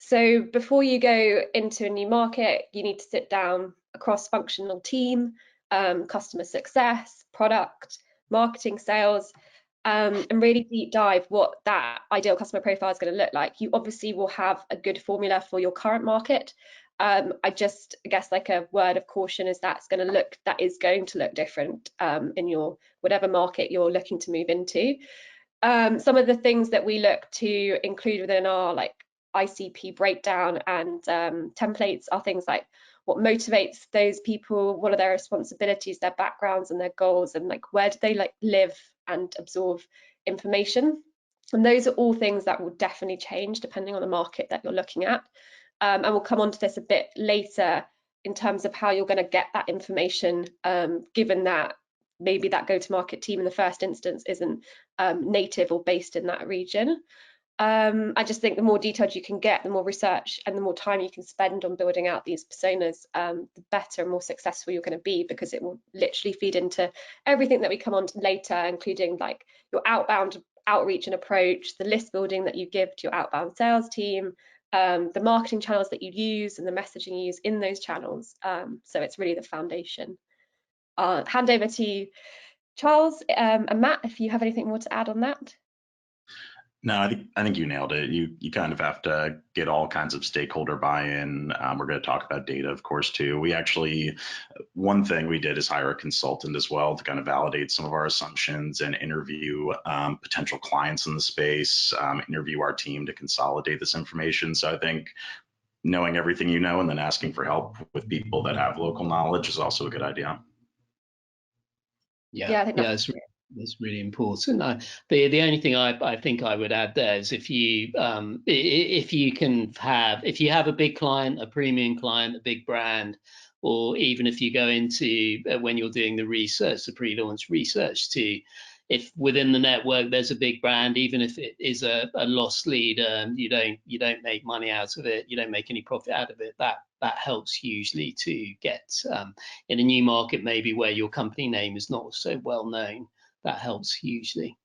So before you go into a new market, you need to sit down a cross-functional team, customer success, product, marketing, sales, and really deep dive what that ideal customer profile is going to look like. You obviously will have a good formula for your current market. I guess like a word of caution is that is going to look different in your whatever market you're looking to move into. Some of the things that we look to include within our like ICP breakdown and templates are things like what motivates those people, what are their responsibilities, their backgrounds and their goals, and like where do they like live and absorb information. And those are all things that will definitely change depending on the market that you're looking at. And we'll come on to this a bit later in terms of how you're going to get that information, given that maybe that go-to-market team in the first instance isn't native or based in that region. I just think the more detailed you can get, the more research and the more time you can spend on building out these personas, the better and more successful you're going to be, because it will literally feed into everything that we come on to later, including like your outbound outreach and approach, the list building that you give to your outbound sales team, the marketing channels that you use and the messaging you use in those channels. So it's really the foundation. I'll hand over to you, Charles and Matt, if you have anything more to add on that. No, I think you nailed it. You kind of have to get all kinds of stakeholder buy-in. We're going to talk about data, of course, too. We actually, one thing we did is hire a consultant as well to kind of validate some of our assumptions and interview potential clients in the space, interview our team to consolidate this information. So I think knowing everything you know and then asking for help with people that have local knowledge is also a good idea. Yeah, I think that's really important. The only thing I think I would add there is if you have a big client, a premium client, a big brand, or even if you go into when you're doing the research, the pre-launch research too, if within the network there's a big brand, even if it is a lost lead, you don't make money out of it, you don't make any profit out of it, that helps hugely to get in a new market maybe where your company name is not so well known. That helps hugely.